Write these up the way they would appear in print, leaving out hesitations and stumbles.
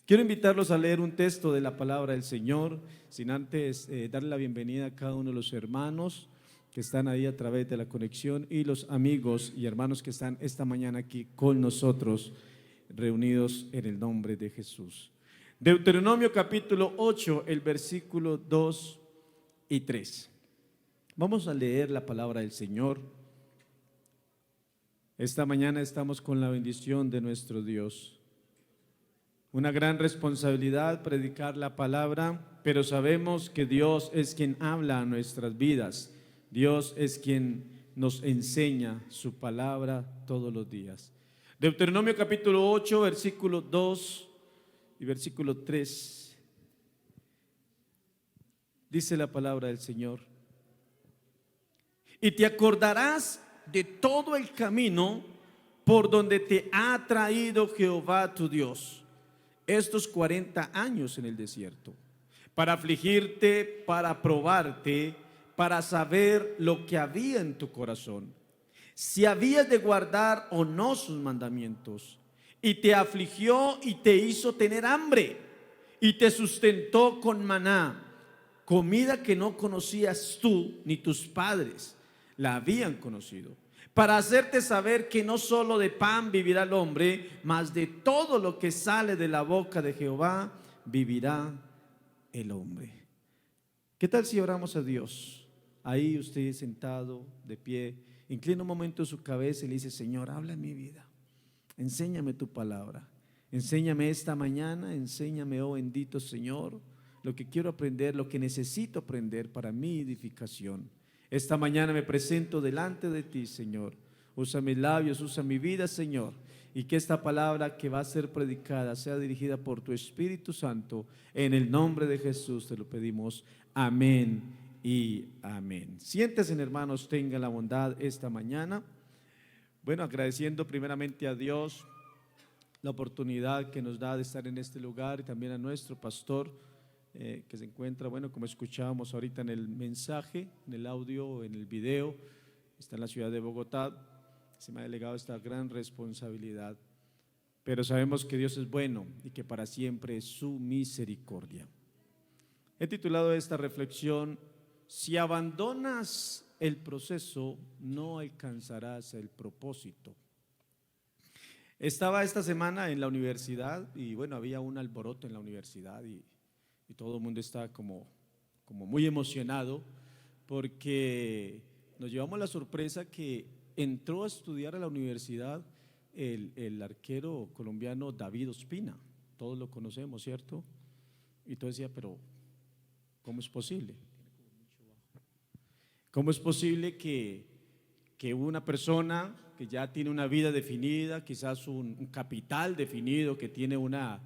Quiero invitarlos a leer un texto de la palabra del Señor, sin antes darle la bienvenida a cada uno de los hermanos que están ahí a través de la conexión y los amigos y hermanos que están esta mañana aquí con nosotros, reunidos en el nombre de Jesús. Deuteronomio capítulo 8, el versículo 2 y 3. Vamos a leer la palabra del Señor. Esta mañana estamos con la bendición de nuestro Dios. Una gran responsabilidad predicar la palabra, pero sabemos que Dios es quien habla a nuestras vidas. Dios es quien nos enseña su palabra todos los días. Deuteronomio capítulo 8, versículo 2 y versículo 3. Dice la palabra del Señor: y te acordarás de todo el camino por donde te ha traído Jehová tu Dios estos 40 años en el desierto, para afligirte, para probarte, para saber lo que había en tu corazón, si habías de guardar o no sus mandamientos. Y te afligió y te hizo tener hambre, y te sustentó con maná, comida que no conocías tú ni tus padres la habían conocido, para hacerte saber que no solo de pan vivirá el hombre, mas de todo lo que sale de la boca de Jehová vivirá el hombre. ¿Qué tal si oramos a Dios? Ahí usted sentado, de pie, inclina un momento su cabeza y le dice: Señor, habla en mi vida, enséñame tu palabra, enséñame esta mañana, enséñame, oh bendito Señor, lo que quiero aprender, lo que necesito aprender para mi edificación. Esta mañana me presento delante de ti, Señor. Usa mis labios, usa mi vida, Señor, y que esta palabra que va a ser predicada sea dirigida por tu Espíritu Santo. En el nombre de Jesús te lo pedimos. Amén y amén. Siéntense, hermanos, tengan la bondad esta mañana. Bueno, agradeciendo primeramente a Dios la oportunidad que nos da de estar en este lugar, y también a nuestro pastor que se encuentra, bueno, como escuchábamos ahorita en el mensaje, en el audio, en el video, está en la ciudad de Bogotá. Se me ha delegado esta gran responsabilidad, pero sabemos que Dios es bueno y que para siempre es su misericordia. He titulado esta reflexión: si abandonas el proceso, no alcanzarás el propósito. Estaba esta semana en la universidad y bueno, había un alboroto en la universidad y todo el mundo está como muy emocionado, porque nos llevamos la sorpresa que entró a estudiar a la universidad el arquero colombiano David Ospina. Todos lo conocemos, ¿cierto? Y todo decía, pero ¿cómo es posible? ¿Cómo es posible que una persona que ya tiene una vida definida, quizás un capital definido, que tiene una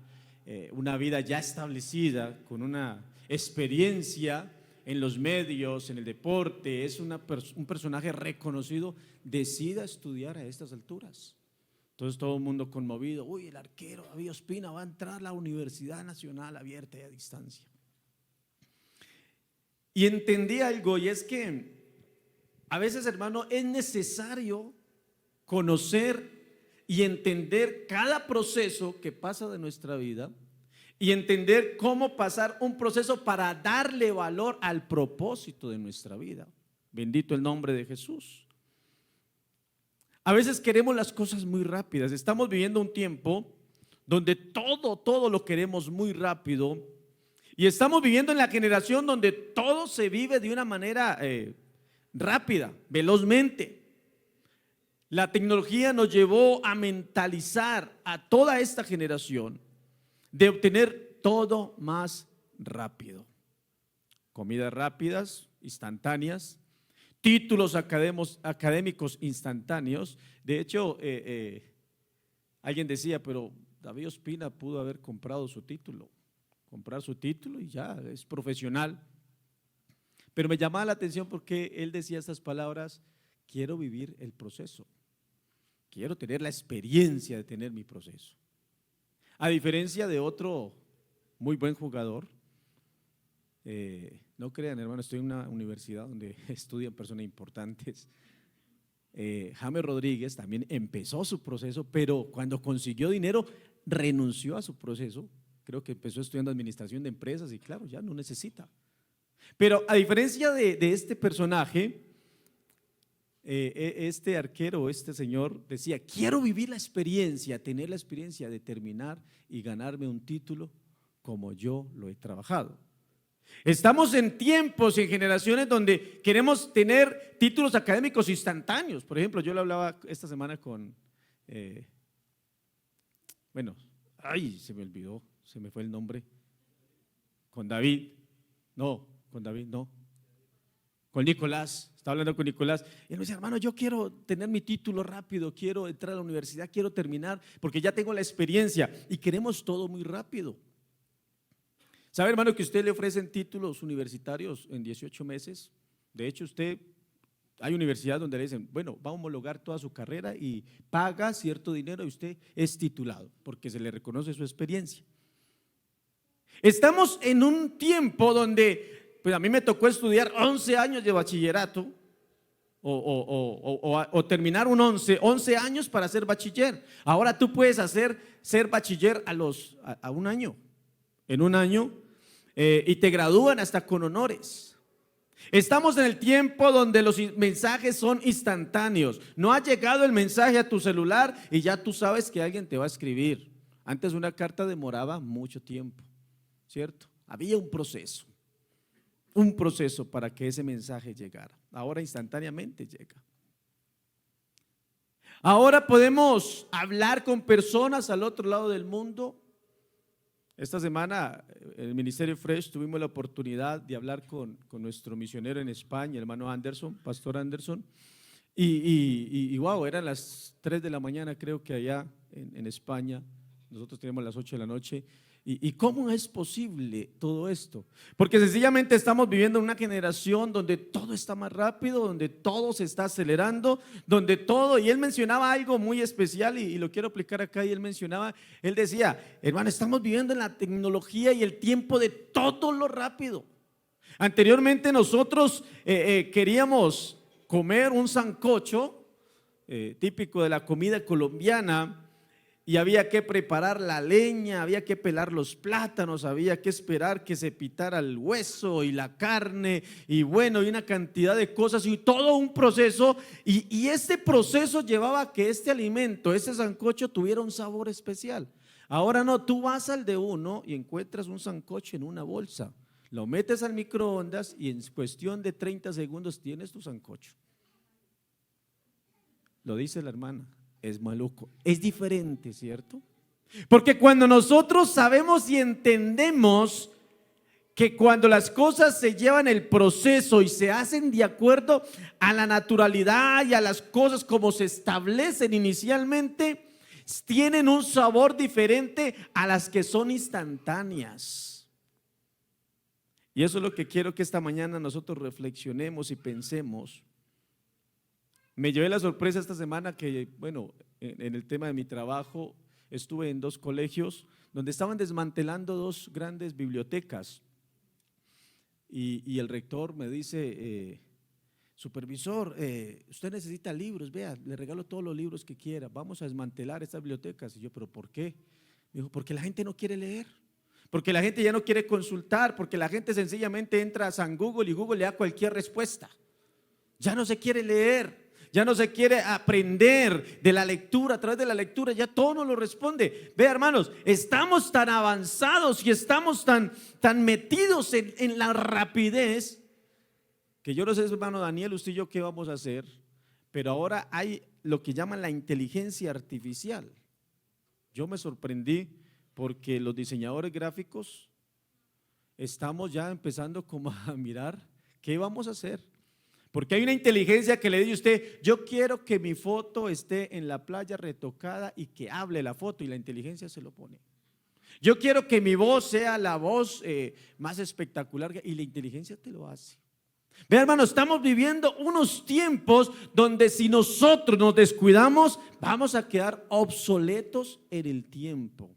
vida ya establecida, con una experiencia en los medios, en el deporte, es un personaje reconocido, decida estudiar a estas alturas? Entonces todo el mundo conmovido: uy, el arquero David Ospina va a entrar a la Universidad Nacional abierta y a distancia. Y entendí algo, y es que a veces, hermano, es necesario conocer y entender cada proceso que pasa de nuestra vida, y entender cómo pasar un proceso para darle valor al propósito de nuestra vida. Bendito el nombre de Jesús. A veces queremos las cosas muy rápidas. Estamos viviendo un tiempo donde todo lo queremos muy rápido, y estamos viviendo en la generación donde todo se vive de una manera rápida, velozmente. La tecnología nos llevó a mentalizar a toda esta generación de obtener todo más rápido. Comidas rápidas, instantáneas, títulos académicos instantáneos. De hecho, alguien decía, pero David Ospina pudo haber comprado su título, comprar su título y ya es profesional. Pero me llamaba la atención porque él decía estas palabras: quiero vivir el proceso, quiero tener la experiencia de tener mi proceso. A diferencia de otro muy buen jugador, no crean, hermano, estoy en una universidad donde estudian personas importantes. James Rodríguez también empezó su proceso, pero cuando consiguió dinero renunció a su proceso creo que empezó estudiando administración de empresas y claro, ya no necesita. Pero a diferencia de este personaje, este arquero, este señor decía, quiero vivir la experiencia, tener la experiencia de terminar y ganarme un título como yo lo he trabajado. Estamos en tiempos y en generaciones donde queremos tener títulos académicos instantáneos. Por ejemplo, yo le hablaba esta semana con, se me olvidó, se me fue el nombre, con Nicolás, estaba hablando con Nicolás, y él me dice, hermano, yo quiero tener mi título rápido, quiero entrar a la universidad, quiero terminar, porque ya tengo la experiencia, y queremos todo muy rápido. ¿Sabe, hermano, que a usted le ofrecen títulos universitarios en 18 meses? De hecho, hay universidades donde le dicen, bueno, va a homologar toda su carrera y paga cierto dinero y usted es titulado, porque se le reconoce su experiencia. Estamos en un tiempo donde, pues a mí me tocó estudiar 11 años de bachillerato o terminar 11 años para ser bachiller. Ahora tú puedes ser bachiller a un año, en un año, y te gradúan hasta con honores. Estamos en el tiempo donde los mensajes son instantáneos. No ha llegado el mensaje a tu celular y ya tú sabes que alguien te va a escribir. Antes una carta demoraba mucho tiempo, ¿cierto? Había un proceso para que ese mensaje llegara. Ahora instantáneamente llega. Ahora podemos hablar con personas al otro lado del mundo. Esta semana en el Ministerio Fresh tuvimos la oportunidad de hablar con nuestro misionero en España, el hermano Anderson, pastor Anderson, y wow, eran las 3 de la mañana creo que allá en España, nosotros teníamos las 8 de la noche. ¿Y cómo es posible todo esto? Porque sencillamente estamos viviendo en una generación donde todo está más rápido, donde todo se está acelerando, donde todo, y él mencionaba algo muy especial y lo quiero aplicar acá, y él decía, hermano, estamos viviendo en la tecnología y el tiempo de todo lo rápido. Anteriormente nosotros queríamos comer un sancocho, típico de la comida colombiana, y había que preparar la leña, había que pelar los plátanos, había que esperar que se pitara el hueso y la carne y bueno, y una cantidad de cosas y todo un proceso, y este proceso llevaba a que este alimento, este sancocho tuviera un sabor especial. Ahora no, tú vas al de uno y encuentras un sancocho en una bolsa, lo metes al microondas y en cuestión de 30 segundos tienes tu sancocho. Lo dice la hermana. Es maluco, es diferente, ¿cierto? Porque cuando nosotros sabemos y entendemos que cuando las cosas se llevan el proceso y se hacen de acuerdo a la naturalidad y a las cosas como se establecen inicialmente, tienen un sabor diferente a las que son instantáneas. Y eso es lo que quiero que esta mañana nosotros reflexionemos y pensemos. Me llevé la sorpresa esta semana que, bueno, en el tema de mi trabajo estuve en 2 colegios donde estaban desmantelando 2 grandes bibliotecas y el rector me dice, supervisor, usted necesita libros, vea, le regalo todos los libros que quiera, vamos a desmantelar estas bibliotecas. Y yo, ¿pero por qué? Me dijo, porque la gente no quiere leer, porque la gente ya no quiere consultar, porque la gente sencillamente entra a San Google y Google le da cualquier respuesta, ya no se quiere leer. Ya no se quiere aprender de la lectura, a través de la lectura ya todo nos lo responde. Vea, hermanos, estamos tan avanzados y estamos tan metidos en la rapidez que yo no sé, hermano Daniel, usted y yo qué vamos a hacer, pero ahora hay lo que llaman la inteligencia artificial. Yo me sorprendí porque los diseñadores gráficos estamos ya empezando como a mirar qué vamos a hacer. Porque hay una inteligencia que le dice a usted, yo quiero que mi foto esté en la playa retocada y que hable la foto, y la inteligencia se lo pone. Yo quiero que mi voz sea la voz más espectacular, y la inteligencia te lo hace. Ve, hermano, estamos viviendo unos tiempos donde si nosotros nos descuidamos vamos a quedar obsoletos en el tiempo.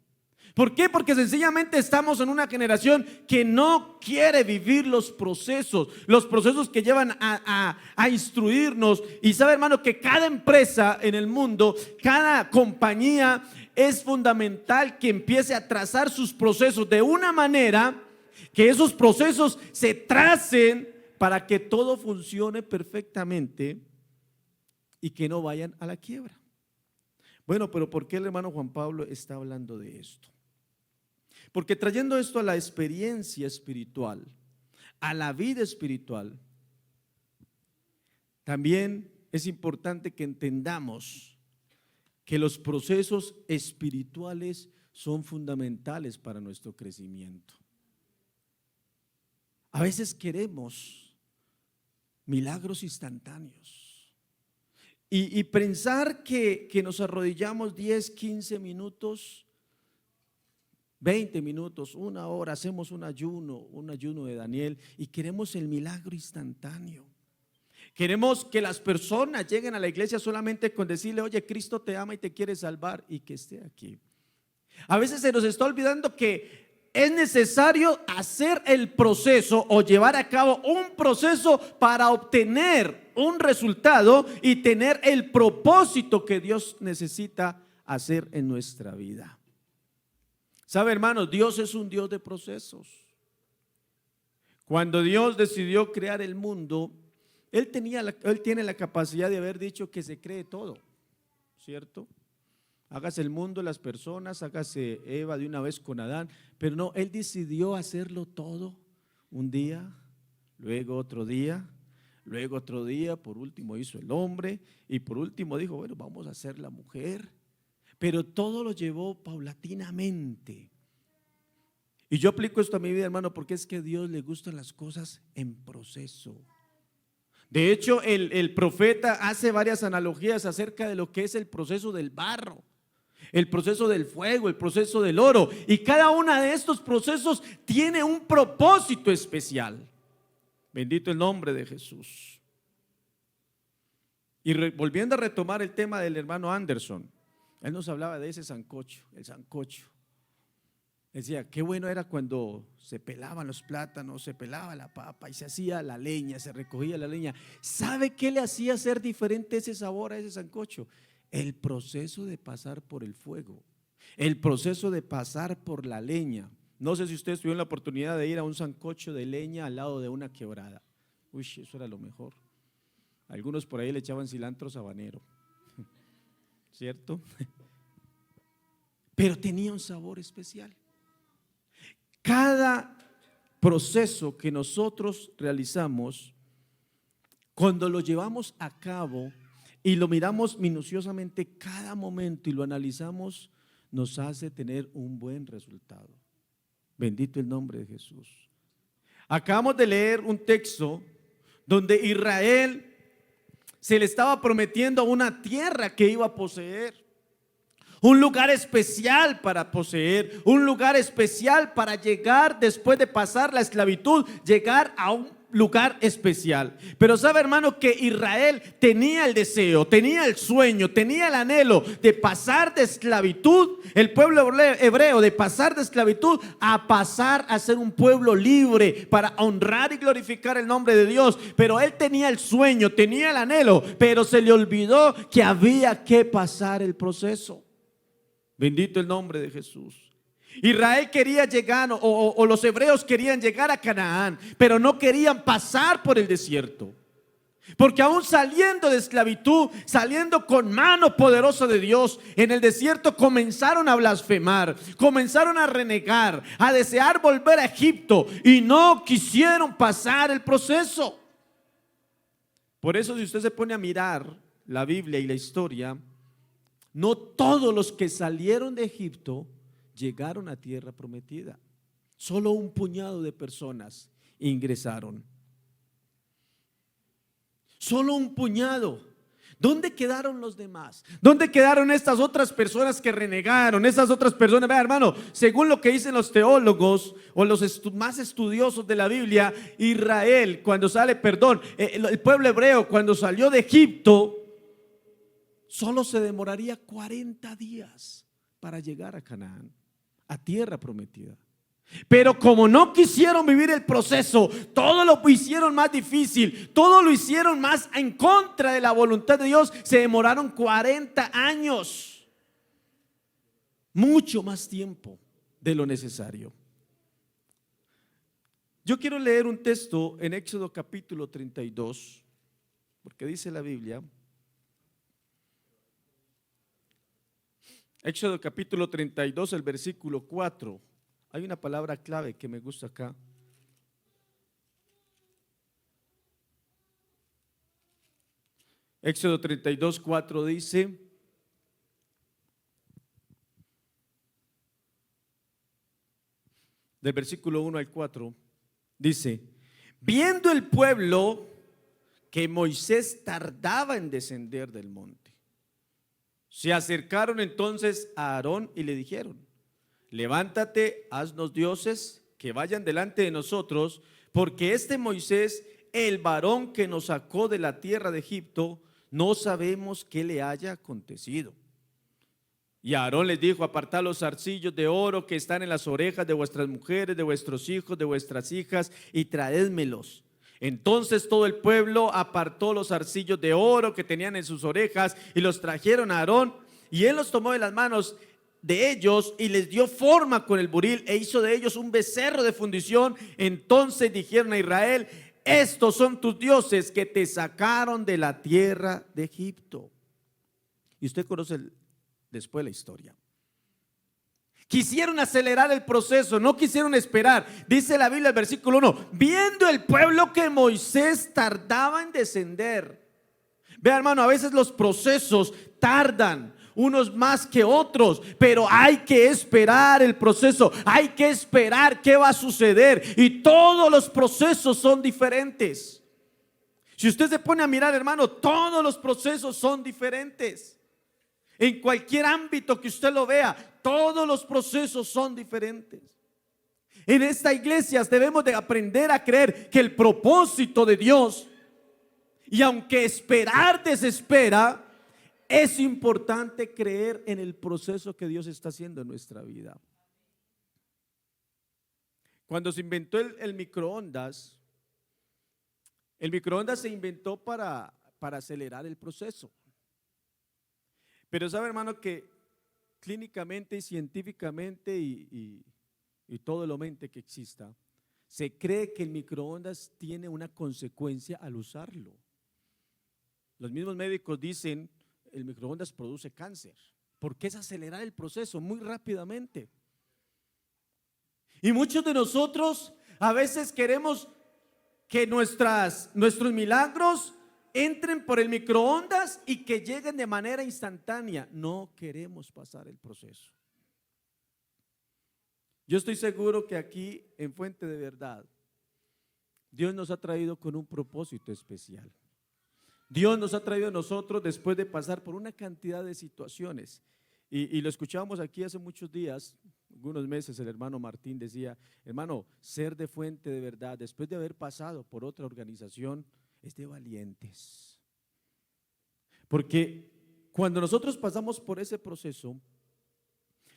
¿Por qué? Porque sencillamente estamos en una generación que no quiere vivir los procesos que llevan a instruirnos. Y sabe, hermano, que cada empresa en el mundo, cada compañía es fundamental que empiece a trazar sus procesos de una manera que esos procesos se tracen para que todo funcione perfectamente y que no vayan a la quiebra. Bueno, pero ¿por qué el hermano Juan Pablo está hablando de esto? Porque trayendo esto a la experiencia espiritual, a la vida espiritual, también es importante que entendamos que los procesos espirituales son fundamentales para nuestro crecimiento. A veces queremos milagros instantáneos y pensar que nos arrodillamos 10, 15 minutos, 20 minutos, una hora, hacemos un ayuno de Daniel y queremos el milagro instantáneo. Queremos que las personas lleguen a la iglesia solamente con decirle: oye, Cristo te ama y te quiere salvar, y que esté aquí. A veces se nos está olvidando que es necesario hacer el proceso o llevar a cabo un proceso para obtener un resultado y tener el propósito que Dios necesita hacer en nuestra vida. ¿Sabe, hermanos? Dios es un Dios de procesos. Cuando Dios decidió crear el mundo, Él tiene la capacidad de haber dicho que se cree todo, ¿cierto? Hágase el mundo, las personas, hágase Eva de una vez con Adán, pero no, Él decidió hacerlo todo un día, luego otro día, luego otro día, por último hizo el hombre y por último dijo: bueno, vamos a hacer la mujer, pero todo lo llevó paulatinamente. Y yo aplico esto a mi vida, hermano, porque es que a Dios le gustan las cosas en proceso. De hecho, el profeta hace varias analogías acerca de lo que es el proceso del barro, el proceso del fuego, el proceso del oro, y cada uno de estos procesos tiene un propósito especial. Bendito el nombre de Jesús. Y volviendo a retomar el tema del hermano Anderson, él nos hablaba de ese sancocho, el sancocho. Decía, qué bueno era cuando se pelaban los plátanos, se pelaba la papa y se hacía la leña, se recogía la leña. ¿Sabe qué le hacía ser diferente ese sabor a ese sancocho? El proceso de pasar por el fuego, el proceso de pasar por la leña. No sé si ustedes tuvieron la oportunidad de ir a un sancocho de leña al lado de una quebrada. Uy, eso era lo mejor. Algunos por ahí le echaban cilantro sabanero, ¿cierto? Pero tenía un sabor especial. Cada proceso que nosotros realizamos, cuando lo llevamos a cabo y lo miramos minuciosamente cada momento y lo analizamos, nos hace tener un buen resultado. Bendito el nombre de Jesús. Acabamos de leer un texto donde Israel se le estaba prometiendo una tierra que iba a poseer. Un lugar especial para poseer, un lugar especial para llegar después de pasar la esclavitud, llegar a un lugar especial. Pero sabe, hermano, que Israel tenía el deseo, tenía el sueño, tenía el anhelo de pasar de esclavitud, el pueblo hebreo, de pasar de esclavitud a pasar a ser un pueblo libre para honrar y glorificar el nombre de Dios. Pero él tenía el sueño, tenía el anhelo, pero se le olvidó que había que pasar el proceso. Bendito el nombre de Jesús. Israel quería llegar, o los hebreos querían llegar a Canaán, pero no querían pasar por el desierto. Porque aún saliendo de esclavitud, saliendo con mano poderosa de Dios, en el desierto comenzaron a blasfemar, comenzaron a renegar, a desear volver a Egipto y no quisieron pasar el proceso. Por eso, si usted se pone a mirar la Biblia y la historia, no todos los que salieron de Egipto llegaron a tierra prometida. Solo un puñado de personas ingresaron. Solo un puñado. ¿Dónde quedaron los demás? ¿Dónde quedaron estas otras personas que renegaron? Estas otras personas, vea, hermano, según lo que dicen los teólogos o los más estudiosos de la Biblia, Israel, cuando sale, el pueblo hebreo cuando salió de Egipto, solo se demoraría 40 días para llegar a Canaán, a tierra prometida. Pero como no quisieron vivir el proceso, todo lo hicieron más difícil, todo lo hicieron más en contra de la voluntad de Dios, se demoraron 40 años. mucho más tiempo de lo necesario. Yo quiero leer un texto en Éxodo capítulo 32, porque dice la Biblia, Éxodo capítulo 32, el versículo 4. Hay una palabra clave que me gusta acá. Éxodo 32, 4 dice: del versículo 1 al 4, dice: viendo el pueblo que Moisés tardaba en descender del monte, se acercaron entonces a Aarón y le dijeron: levántate, haznos dioses que vayan delante de nosotros, porque este Moisés, el varón que nos sacó de la tierra de Egipto, no sabemos qué le haya acontecido. Y Aarón les dijo: apartad los zarcillos de oro que están en las orejas de vuestras mujeres, de vuestros hijos, de vuestras hijas, y traédmelos. Entonces todo el pueblo apartó los zarcillos de oro que tenían en sus orejas y los trajeron a Aarón, y él los tomó de las manos de ellos y les dio forma con el buril e hizo de ellos un becerro de fundición. Entonces dijeron a Israel: estos son tus dioses que te sacaron de la tierra de Egipto. Y usted conoce después la historia. Quisieron acelerar el proceso, no quisieron esperar. Dice la Biblia, el versículo 1: viendo el pueblo que Moisés tardaba en descender. Vea, hermano, a veces los procesos tardan, unos más que otros, pero hay que esperar el proceso, hay que esperar qué va a suceder, y todos los procesos son diferentes. Si usted se pone a mirar, hermano, todos los procesos son diferentes. En cualquier ámbito que usted lo vea, todos los procesos son diferentes. En esta iglesia debemos de aprender a creer que el propósito de Dios, y aunque esperar desespera, es importante creer en el proceso que Dios está haciendo en nuestra vida. Cuando se inventó el microondas se inventó para acelerar el proceso. Pero sabe, hermano, que clínicamente y científicamente y todo lo mente que exista, se cree que el microondas tiene una consecuencia al usarlo. Los mismos médicos dicen: el microondas produce cáncer, porque es acelerar el proceso muy rápidamente. Y muchos de nosotros a veces queremos que nuestros milagros entren por el microondas y que lleguen de manera instantánea. No queremos pasar el proceso. Yo estoy seguro que aquí en Fuente de Verdad, Dios nos ha traído con un propósito especial. Dios nos ha traído a nosotros después de pasar por una cantidad de situaciones. Y lo escuchábamos aquí hace muchos días, algunos meses. El hermano Martín decía: hermano, ser de Fuente de Verdad, después de haber pasado por otra organización, es de valientes. Porque cuando nosotros pasamos por ese proceso,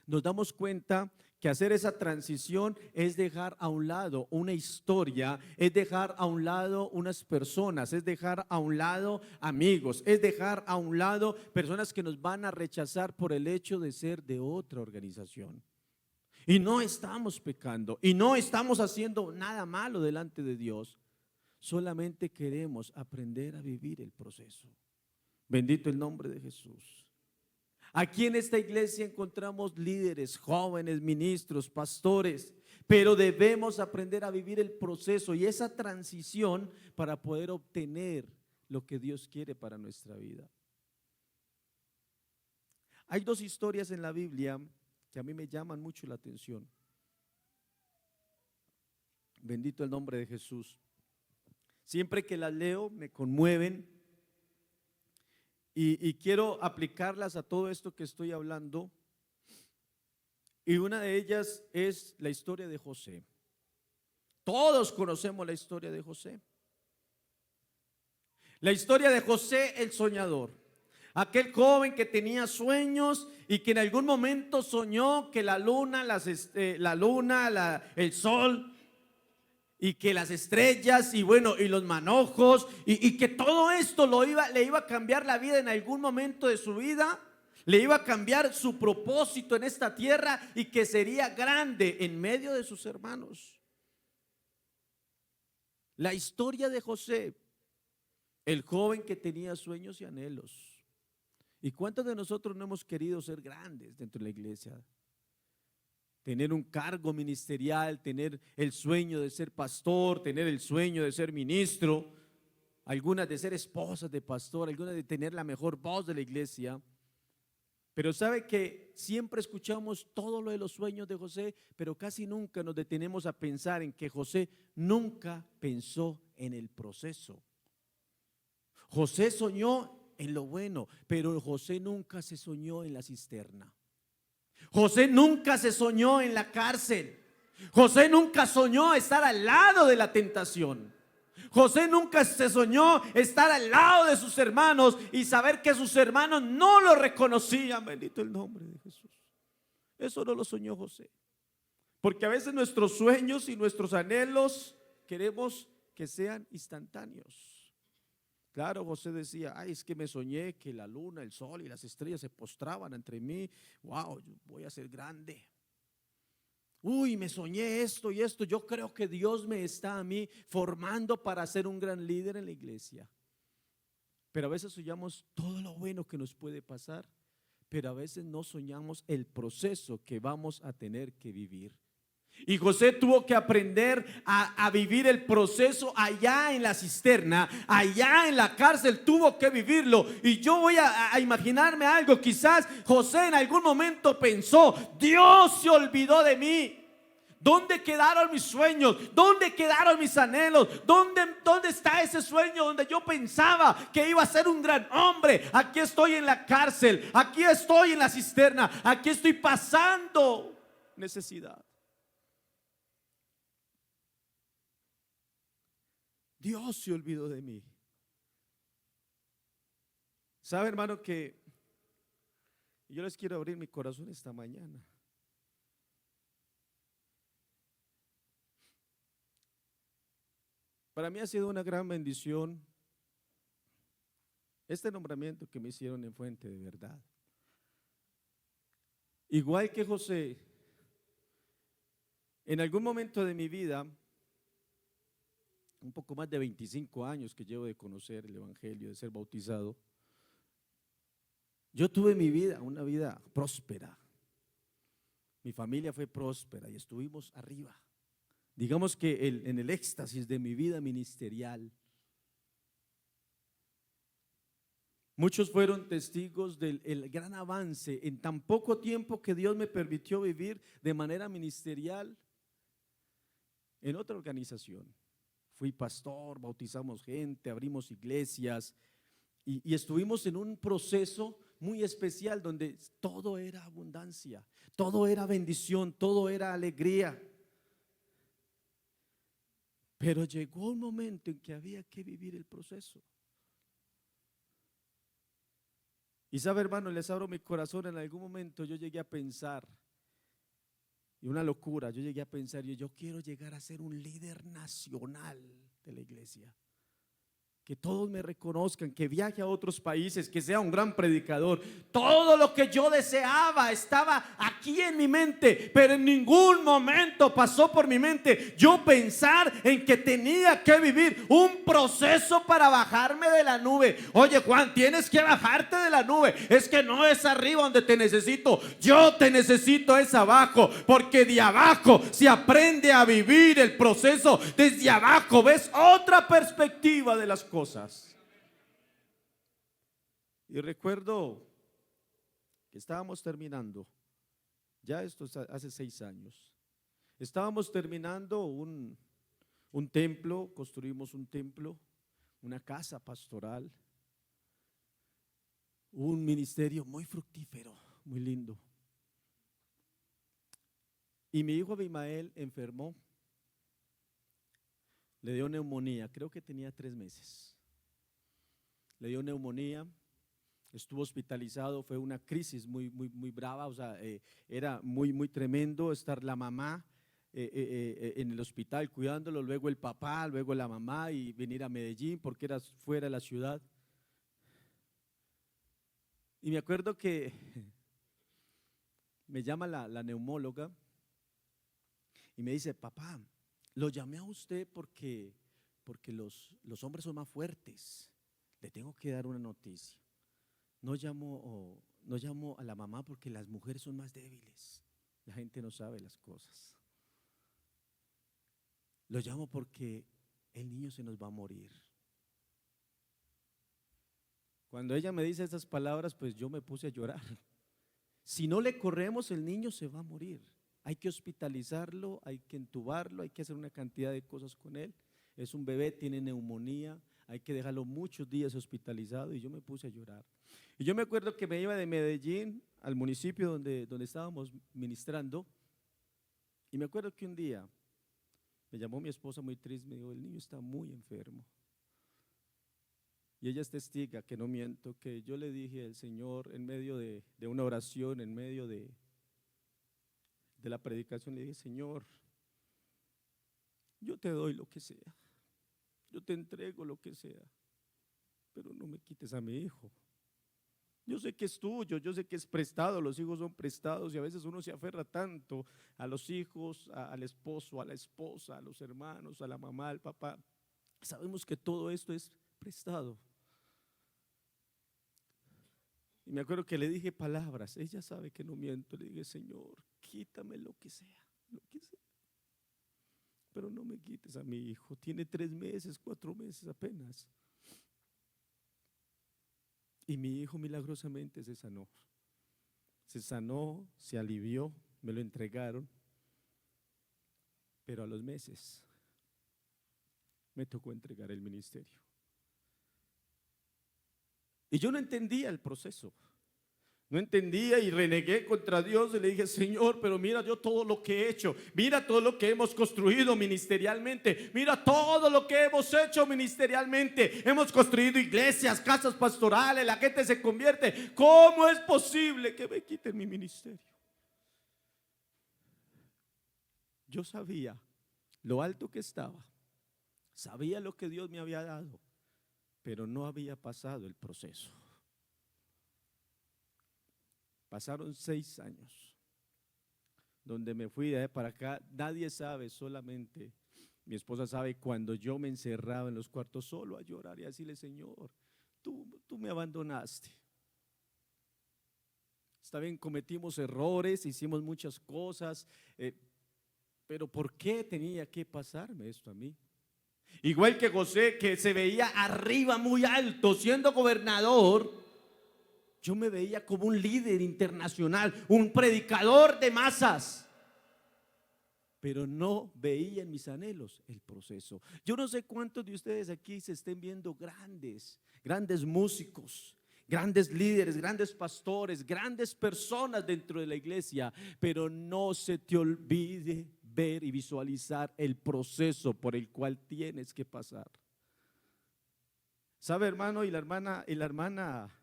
nos damos cuenta que hacer esa transición es dejar a un lado una historia, es dejar a un lado unas personas, es dejar a un lado amigos, es dejar a un lado personas que nos van a rechazar por el hecho de ser de otra organización. Y no estamos pecando y no estamos haciendo nada malo delante de Dios. Solamente queremos aprender a vivir el proceso. Bendito el nombre de Jesús. Aquí en esta iglesia encontramos líderes, jóvenes, ministros, pastores, pero debemos aprender a vivir el proceso y esa transición para poder obtener lo que Dios quiere para nuestra vida. Hay dos historias en la Biblia que a mí me llaman mucho la atención. Bendito el nombre de Jesús. Siempre que las leo me conmueven. Y quiero aplicarlas a todo esto que estoy hablando. Y una de ellas es la historia de José. Todos conocemos la historia de José. La historia de José el soñador. Aquel joven que tenía sueños y que en algún momento soñó que la luna, el sol, y que las estrellas y bueno, y los manojos y que todo esto le iba a cambiar la vida en algún momento de su vida. le iba a cambiar su propósito en esta tierra y que sería grande en medio de sus hermanos. La historia de José, el joven que tenía sueños y anhelos. ¿Y cuántos de nosotros no hemos querido ser grandes dentro de la iglesia? Tener un cargo ministerial, tener el sueño de ser pastor, tener el sueño de ser ministro, algunas de ser esposas de pastor, algunas de tener la mejor voz de la iglesia. Pero sabe que siempre escuchamos todo lo de los sueños de José, pero casi nunca nos detenemos a pensar en que José nunca pensó en el proceso. José soñó en lo bueno, pero José nunca se soñó en la cisterna. José nunca se soñó en la cárcel. José nunca soñó estar al lado de la tentación. José nunca se soñó estar al lado de sus hermanos y saber que sus hermanos no lo reconocían. Bendito el nombre de Jesús. Eso no lo soñó José. Porque a veces nuestros sueños y nuestros anhelos queremos que sean instantáneos. Claro, José decía, ay, es que me soñé que la luna, el sol y las estrellas se postraban entre mí. Wow, yo voy a ser grande. Uy, me soñé esto y esto. Yo creo que Dios me está a mí formando para ser un gran líder en la iglesia. Pero a veces soñamos todo lo bueno que nos puede pasar, pero a veces no soñamos el proceso que vamos a tener que vivir. Y José tuvo que aprender a vivir el proceso allá en la cisterna, allá en la cárcel, tuvo que vivirlo. Y yo voy a imaginarme algo, quizás José en algún momento pensó, Dios se olvidó de mí. ¿Dónde quedaron mis sueños? ¿Dónde quedaron mis anhelos? ¿Dónde está ese sueño donde yo pensaba que iba a ser un gran hombre? Aquí estoy en la cárcel, aquí estoy en la cisterna, aquí estoy pasando necesidad. Dios se olvidó de mí. ¿Sabe, hermano, que yo les quiero abrir mi corazón esta mañana? Para mí ha sido una gran bendición este nombramiento que me hicieron en Fuente de Verdad. Igual que José, en algún momento de mi vida, un poco más de 25 años que llevo de conocer el evangelio, de ser bautizado, yo tuve mi vida, una vida próspera. Mi familia fue próspera y estuvimos arriba. Digamos que en el éxtasis de mi vida ministerial. Muchos fueron testigos del gran avance en tan poco tiempo que Dios me permitió vivir de manera ministerial en otra organización. Fui pastor, bautizamos gente, abrimos iglesias y estuvimos en un proceso muy especial donde todo era abundancia, todo era bendición, todo era alegría. Pero llegó un momento en que había que vivir el proceso. Y sabe, hermano, les abro mi corazón, en algún momento yo llegué a pensar, y una locura, yo llegué a pensar, yo quiero llegar a ser un líder nacional de la iglesia. Que todos me reconozcan, que viaje a otros países, que sea un gran predicador. Todo lo que yo deseaba estaba aquí en mi mente, pero en ningún momento pasó por mi mente yo pensar en que tenía que vivir un proceso para bajarme de la nube. Oye, Juan, tienes que bajarte de la nube. Es que no es arriba donde te necesito, yo te necesito es abajo, porque de abajo se aprende a vivir el proceso. Desde abajo ves otra perspectiva de las cosas. Y recuerdo que estábamos terminando, ya esto hace 6 años, estábamos terminando un templo, construimos un templo, una casa pastoral, un ministerio muy fructífero, muy lindo. Y mi hijo Abimael enfermó, le dio neumonía, creo que tenía 3 meses. Le dio neumonía, estuvo hospitalizado, fue una crisis muy brava, o sea, era muy tremendo estar la mamá en el hospital cuidándolo, luego el papá, luego la mamá y venir a Medellín porque era fuera de la ciudad. Y me acuerdo que me llama la neumóloga y me dice, papá, lo llamé a usted porque los hombres son más fuertes. Le tengo que dar una noticia. No llamo a la mamá porque las mujeres son más débiles. La gente no sabe las cosas. Lo llamo porque el niño se nos va a morir. Cuando ella me dice esas palabras, pues yo me puse a llorar. Si no le corremos, el niño se va a morir. Hay que hospitalizarlo, hay que entubarlo, hay que hacer una cantidad de cosas con él. Es un bebé, tiene neumonía, hay que dejarlo muchos días hospitalizado, y yo me puse a llorar. Y yo me acuerdo que me iba de Medellín al municipio donde estábamos ministrando, y me acuerdo que un día me llamó mi esposa muy triste, me dijo, el niño está muy enfermo. Y ella es testiga, que no miento, que yo le dije al Señor en medio de una oración, en medio de la predicación, le dije, Señor, yo te doy lo que sea, yo te entrego lo que sea, pero no me quites a mi hijo. Yo sé que es tuyo, yo sé que es prestado, los hijos son prestados, y a veces uno se aferra tanto a los hijos, al esposo, a la esposa, a los hermanos, a la mamá, al papá. Sabemos que todo esto es prestado. Y me acuerdo que le dije palabras, ella sabe que no miento, le dije, Señor, quítame lo que sea, pero no me quites a mi hijo, tiene 3 meses, 4 meses apenas. Y mi hijo milagrosamente se sanó, se alivió, me lo entregaron, pero a los meses me tocó entregar el ministerio. Y yo no entendía el proceso, no entendía, y renegué contra Dios y le dije, Señor, pero mira yo todo lo que he hecho, mira todo lo que hemos construido ministerialmente, mira todo lo que hemos hecho ministerialmente, hemos construido iglesias, casas pastorales, la gente se convierte, ¿cómo es posible que me quiten mi ministerio? Yo sabía lo alto que estaba, sabía lo que Dios me había dado, pero no había pasado el proceso. Pasaron 6 años, donde me fui de allá para acá, nadie sabe, solamente mi esposa sabe, cuando yo me encerraba en los cuartos solo a llorar y a decirle, Señor, tú me abandonaste. Está bien, cometimos errores, hicimos muchas cosas, pero ¿por qué tenía que pasarme esto a mí? Igual que José, que se veía arriba muy alto, siendo gobernador, yo me veía como un líder internacional, un predicador de masas, pero no veía en mis anhelos el proceso. Yo no sé cuántos de ustedes aquí se estén viendo grandes músicos, grandes líderes, grandes pastores, grandes personas dentro de la iglesia, pero no se te olvide ver y visualizar el proceso por el cual tienes que pasar. ¿Sabe, hermano? Y la hermana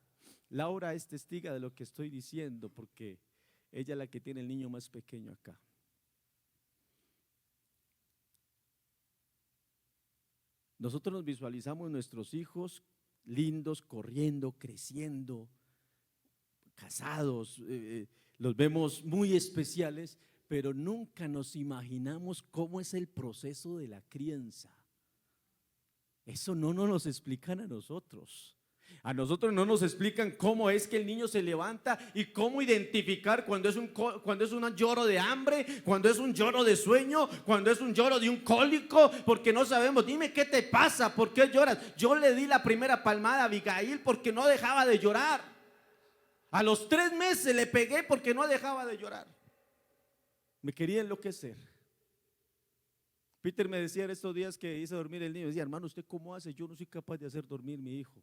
Laura es testiga de lo que estoy diciendo, porque ella es la que tiene el niño más pequeño acá. Nosotros nos visualizamos nuestros hijos lindos, corriendo, creciendo, casados, los vemos muy especiales, pero nunca nos imaginamos cómo es el proceso de la crianza. Eso no nos lo explican a nosotros. A nosotros no nos explican cómo es que el niño se levanta y cómo identificar cuando es un lloro de hambre, cuando es un lloro de sueño, cuando es un lloro de un cólico, porque no sabemos. Dime qué te pasa, ¿por qué lloras? Yo le di la primera palmada a Abigail porque no dejaba de llorar. A los 3 meses le pegué porque no dejaba de llorar. Me quería enloquecer. Peter me decía en estos días que hice dormir el niño, decía, hermano, ¿usted cómo hace? Yo no soy capaz de hacer dormir mi hijo.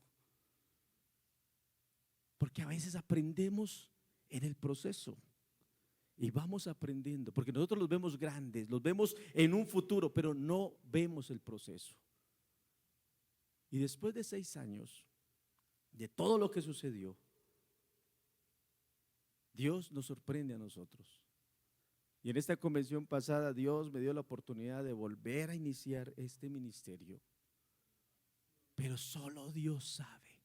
Porque a veces aprendemos en el proceso y vamos aprendiendo, porque nosotros los vemos grandes, los vemos en un futuro, pero no vemos el proceso. Y después de 6 años de todo lo que sucedió, Dios nos sorprende a nosotros. Y en esta convención pasada Dios me dio la oportunidad de volver a iniciar este ministerio, pero solo Dios sabe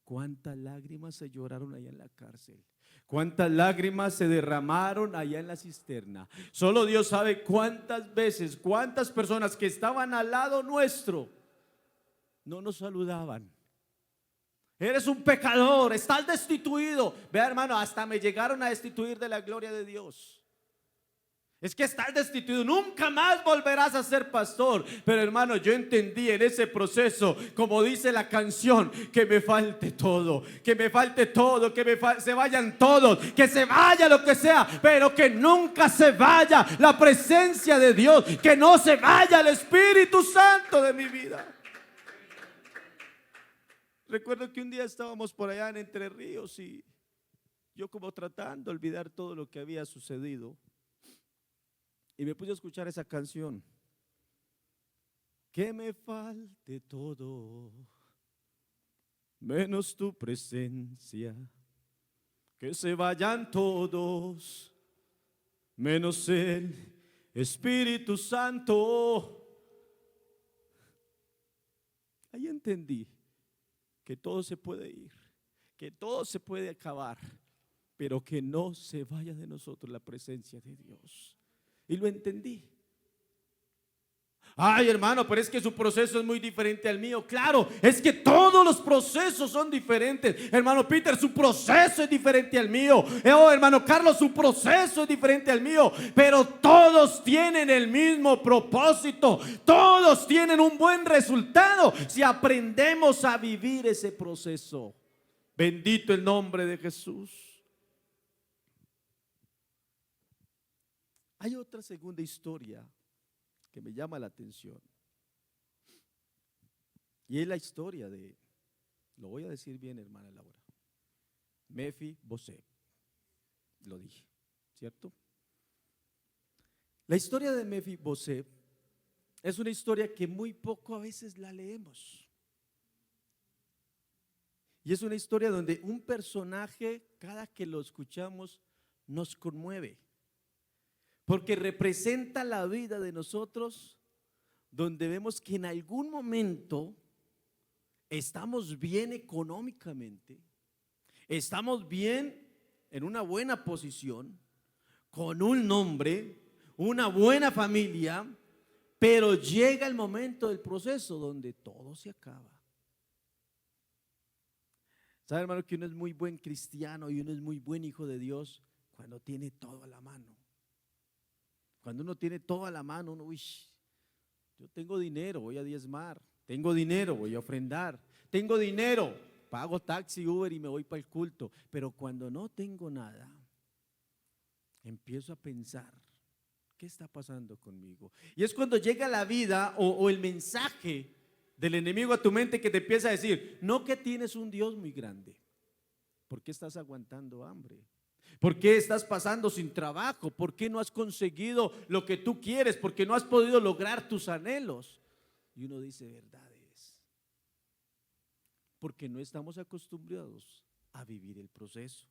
¿Cuántas lágrimas se lloraron allá en la cárcel? ¿Cuántas lágrimas se derramaron allá en la cisterna? Solo Dios sabe cuántas veces, cuántas personas que estaban al lado nuestro no nos saludaban. Eres un pecador, estás destituido. Vea, hermano, hasta me llegaron a destituir de la gloria de Dios. Es que estás destituido, nunca más volverás a ser pastor. Pero hermano, yo entendí en ese proceso, como dice la canción, que me falte todo, que me falte todo, se vayan todos, que se vaya lo que sea, pero que nunca se vaya la presencia de Dios, que no se vaya el Espíritu Santo de mi vida. Recuerdo que un día estábamos por allá en Entre Ríos y yo como tratando de olvidar todo lo que había sucedido. Y me puse a escuchar esa canción. Que me falte todo, menos tu presencia. Que se vayan todos, menos el Espíritu Santo. Ahí entendí que todo se puede ir, que todo se puede acabar, pero que no se vaya de nosotros la presencia de Dios. Y lo entendí. Ay, hermano, pero es que su proceso es muy diferente al mío. Claro, es que todos los procesos son diferentes. Hermano Peter, su proceso es diferente al mío. Oh, hermano Carlos, su proceso es diferente al mío. Pero todos tienen el mismo propósito. Todos tienen un buen resultado si aprendemos a vivir ese proceso. Bendito el nombre de Jesús. Hay otra segunda historia que me llama la atención. Y es la historia de, lo voy a decir bien, hermana Laura, Mefiboset. Lo dije, ¿cierto? La historia de Mefiboset es una historia que muy poco a veces la leemos. Y es una historia donde un personaje, cada que lo escuchamos, nos conmueve. Porque representa la vida de nosotros, donde vemos que en algún momento estamos bien económicamente, estamos bien en una buena posición, con un nombre, una buena familia, pero llega el momento del proceso donde todo se acaba. ¿Sabe, hermano, que uno es muy buen cristiano y uno es muy buen hijo de Dios cuando tiene todo a la mano? Cuando uno tiene todo a la mano, uno, yo tengo dinero, voy a diezmar, tengo dinero, voy a ofrendar, tengo dinero, pago taxi, Uber y me voy para el culto. Pero cuando no tengo nada, empiezo a pensar, ¿qué está pasando conmigo? Y es cuando llega la vida o el mensaje del enemigo a tu mente que te empieza a decir, no que tienes un Dios muy grande, ¿por qué estás aguantando hambre? ¿Por qué estás pasando sin trabajo? ¿Por qué no has conseguido lo que tú quieres? ¿Por qué no has podido lograr tus anhelos? Y uno dice, verdad es, porque no estamos acostumbrados a vivir el proceso.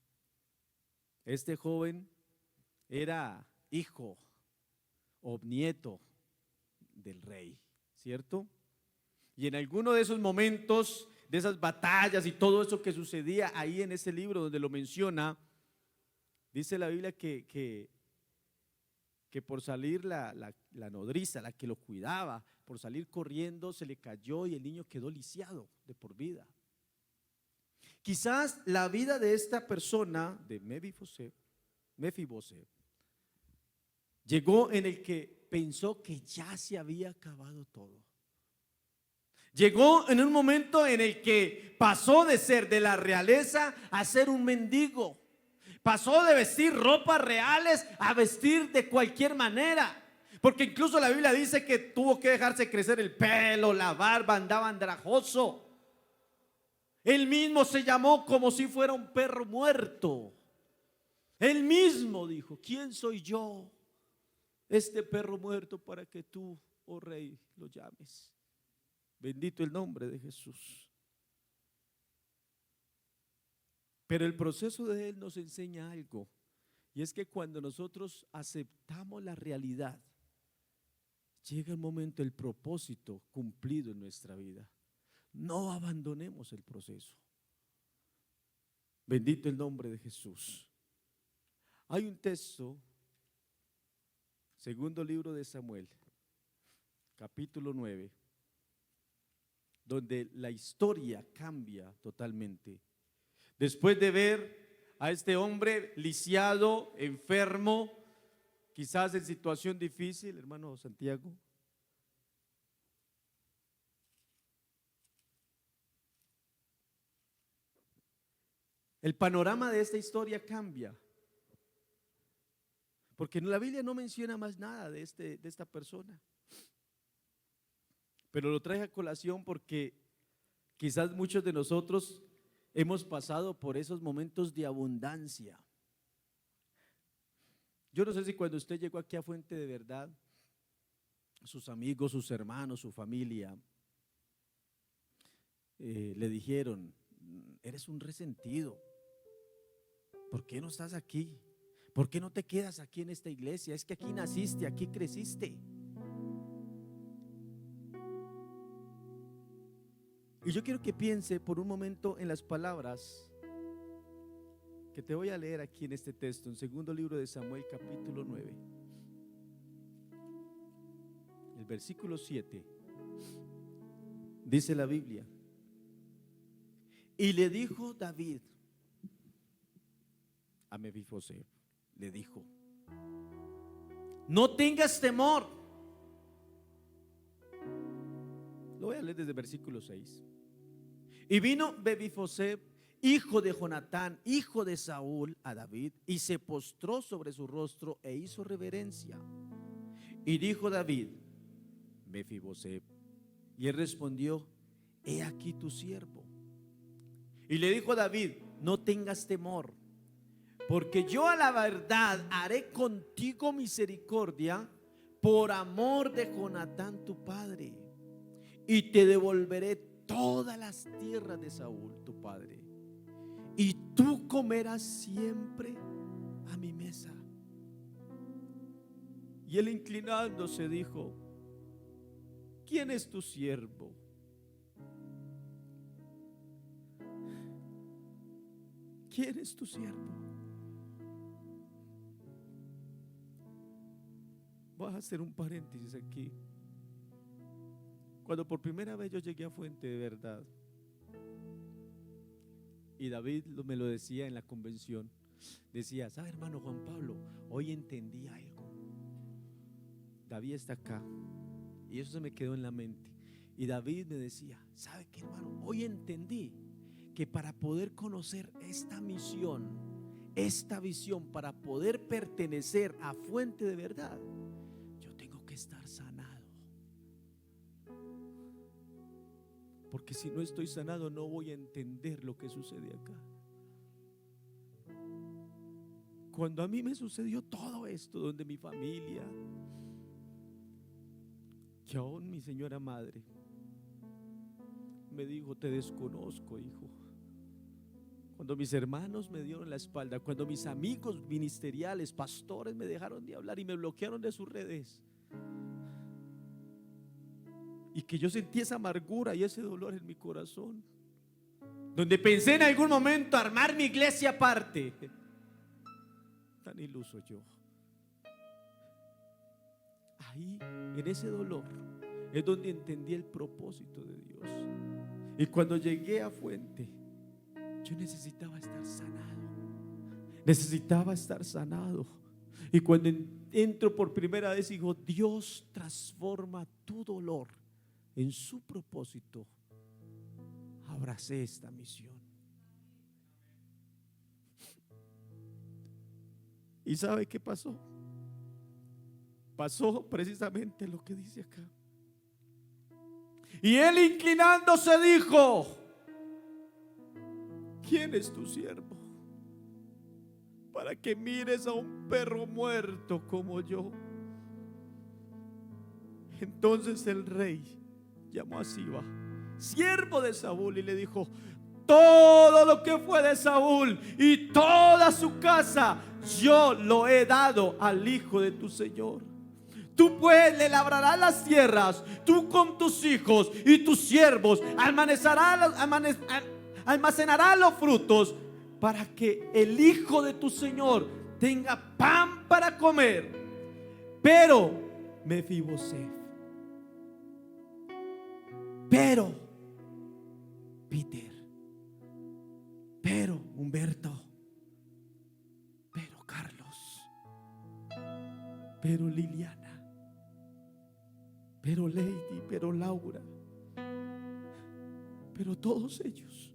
Este joven era hijo o nieto del rey, ¿cierto? Y en alguno de esos momentos, de esas batallas y todo eso que sucedía ahí en ese libro donde lo menciona, dice la Biblia que por salir la nodriza, la que lo cuidaba, por salir corriendo se le cayó y el niño quedó lisiado de por vida. Quizás la vida de esta persona, de Mefiboset, llegó en el que pensó que ya se había acabado todo. Llegó en un momento en el que pasó de ser de la realeza a ser un mendigo. Pasó de vestir ropas reales a vestir de cualquier manera. Porque incluso la Biblia dice que tuvo que dejarse crecer el pelo, la barba, andaba andrajoso. Él mismo se llamó como si fuera un perro muerto. Él mismo dijo, ¿quién soy yo? Este perro muerto para que tú, oh rey, lo llames. Bendito el nombre de Jesús. Pero el proceso de él nos enseña algo, y es que cuando nosotros aceptamos la realidad, llega el momento del propósito cumplido en nuestra vida. No abandonemos el proceso. Bendito el nombre de Jesús. Hay un texto, segundo libro de Samuel, capítulo 9, donde la historia cambia totalmente. Después de ver a este hombre lisiado, enfermo, quizás en situación difícil, hermano Santiago. El panorama de esta historia cambia, porque en la Biblia no menciona más nada de esta persona. Pero lo traje a colación porque quizás muchos de nosotros hemos pasado por esos momentos de abundancia. Yo no sé si cuando usted llegó aquí a Fuente de Verdad, sus amigos, sus hermanos, su familia, le dijeron: eres un resentido, ¿por qué no estás aquí? ¿Por qué no te quedas aquí en esta iglesia? Es que aquí naciste, aquí creciste. Y yo quiero que piense por un momento en las palabras que te voy a leer aquí en este texto, en segundo libro de Samuel, capítulo 9, el versículo 7. Dice la Biblia: y le dijo David a Mefiboseth, le dijo: no tengas temor. Lo voy a leer desde el versículo 6. Y vino Mefiboseth, hijo de Jonatán, hijo de Saúl, a David, y se postró sobre su rostro e hizo reverencia. Y dijo David: Mefiboseth. Y él respondió: he aquí tu siervo. Y le dijo David: no tengas temor, porque yo a la verdad haré contigo misericordia por amor de Jonatán tu padre, y te devolveré todas las tierras de Saúl tu padre, y tú comerás siempre a mi mesa. Y él, inclinándose, dijo: ¿quién es tu siervo? ¿Quién es tu siervo? Voy a hacer un paréntesis aquí. Cuando por primera vez yo llegué a Fuente de Verdad, y David me lo decía en la convención, decía: ¿sabe, hermano Juan Pablo? Hoy entendí algo. David está acá, y eso se me quedó en la mente. Y David me decía: ¿sabe qué, hermano? Hoy entendí que para poder conocer esta misión, esta visión, para poder pertenecer a Fuente de Verdad, yo tengo que estar sanado. Porque si no estoy sanado, no voy a entender lo que sucede acá. Cuando a mí me sucedió todo esto, donde mi familia, que aún mi señora madre me dijo: te desconozco, hijo. Cuando mis hermanos me dieron la espalda, cuando mis amigos ministeriales, pastores, me dejaron de hablar y me bloquearon de sus redes, y que yo sentí esa amargura y ese dolor en mi corazón, donde pensé en algún momento armar mi iglesia aparte. Tan iluso yo. Ahí, en ese dolor, es donde entendí el propósito de Dios. Y cuando llegué a Fuente, yo necesitaba estar sanado. Necesitaba estar sanado. Y cuando entro por primera vez, digo: Dios transforma tu dolor en su propósito. Abracé esta misión. ¿Y sabe qué pasó? Pasó precisamente lo que dice acá. Y él, inclinándose, dijo: ¿quién es tu siervo para que mires a un perro muerto como yo? Entonces el rey llamó a Siba, siervo de Saúl, y le dijo: todo lo que fue de Saúl y toda su casa, yo lo he dado al hijo de tu señor. Tú pues le labrarás las tierras, tú con tus hijos y tus siervos almacenarás los frutos, para que el hijo de tu Señor tenga pan para comer. Pero Mefiboseth, pero Peter, pero Humberto, pero Carlos, pero Liliana, pero Lady, pero Laura, pero todos ellos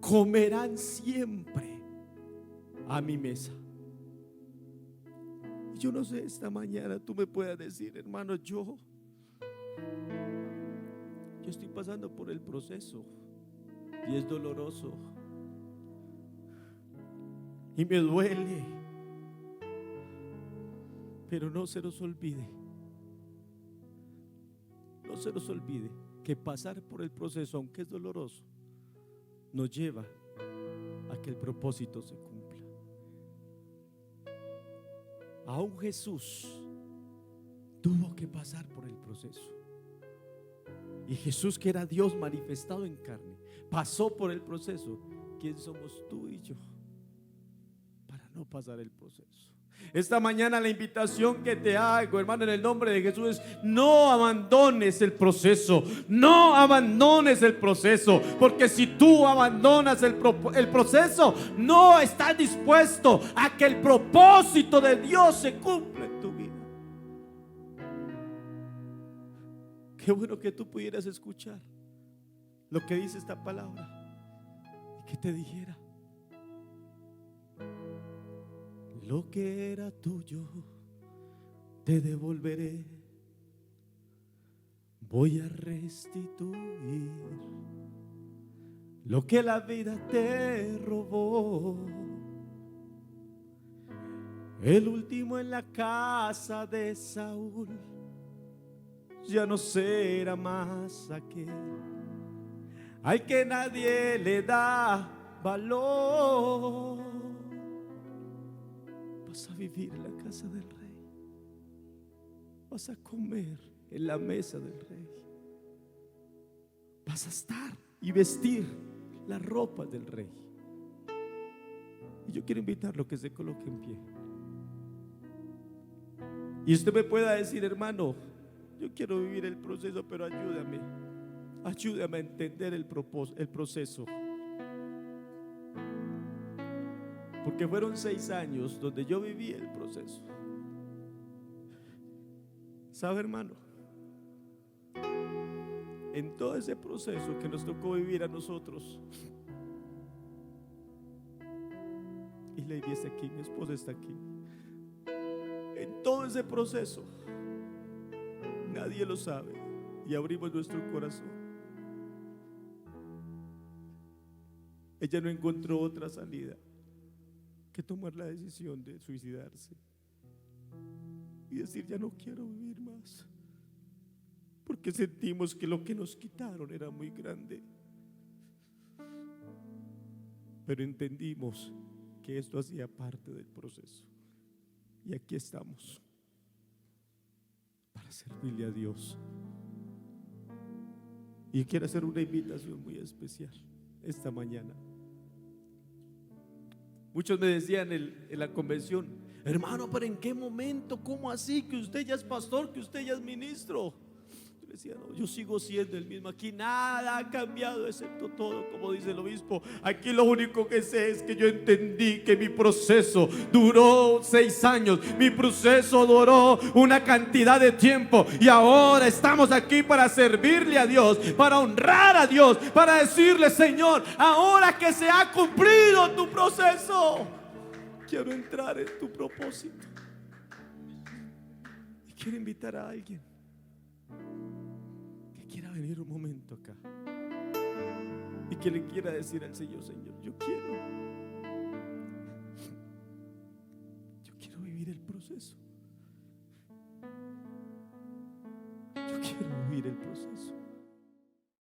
comerán siempre a mi mesa. Yo no sé, esta mañana tú me puedas decir, hermano, yo estoy pasando por el proceso y es doloroso y me duele, pero no se nos olvide, no se nos olvide que pasar por el proceso, aunque es doloroso, nos lleva a que el propósito se cumpla. Aún Jesús tuvo que pasar por el proceso. Y Jesús, que era Dios manifestado en carne, pasó por el proceso. ¿Quién somos tú y yo para no pasar el proceso? Esta mañana la invitación que te hago, hermano, en el nombre de Jesús, es: no abandones el proceso, no abandones el proceso, porque si tú abandonas el proceso, no estás dispuesto a que el propósito de Dios se cumpla en tu vida. Qué bueno que tú pudieras escuchar lo que dice esta palabra y que te dijera: lo que era tuyo te devolveré, voy a restituir lo que la vida te robó. El último en la casa de Saúl ya no será más aquel al que nadie le da valor. Vas a vivir en la casa del rey, vas a comer en la mesa del rey, vas a estar y vestir las ropas del rey. Y yo quiero invitarlo a que se coloque en pie. Y usted me pueda decir: hermano, yo quiero vivir el proceso, pero ayúdame a entender el proceso. Porque fueron 6 años donde yo viví el proceso. ¿Sabe, hermano? En todo ese proceso que nos tocó vivir a nosotros, y Lady está aquí, mi esposa está aquí, en todo ese proceso, nadie lo sabe, y abrimos nuestro corazón. Ella no encontró otra salida que tomar la decisión de suicidarse y decir: ya no quiero vivir más, porque sentimos que lo que nos quitaron era muy grande. Pero entendimos que esto hacía parte del proceso, y aquí estamos para servirle a Dios. Y quiero hacer una invitación muy especial esta mañana. Muchos me decían en la convención: hermano, pero ¿en qué momento? ¿Cómo así? Que usted ya es pastor, que usted ya es ministro. Yo le decía: no, yo sigo siendo el mismo. Aquí nada ha cambiado excepto todo, como dice el obispo. Aquí lo único que sé es que yo entendí que mi proceso duró 6 años. Mi proceso duró una cantidad de tiempo, y ahora estamos aquí para servirle a Dios, para honrar a Dios, para decirle: Señor, ahora que se ha cumplido tu proceso, quiero entrar en tu propósito. Y quiero invitar a alguien que quiera venir un momento acá y que le quiera decir al Señor: Señor, yo quiero vivir el proceso. Yo quiero vivir el proceso.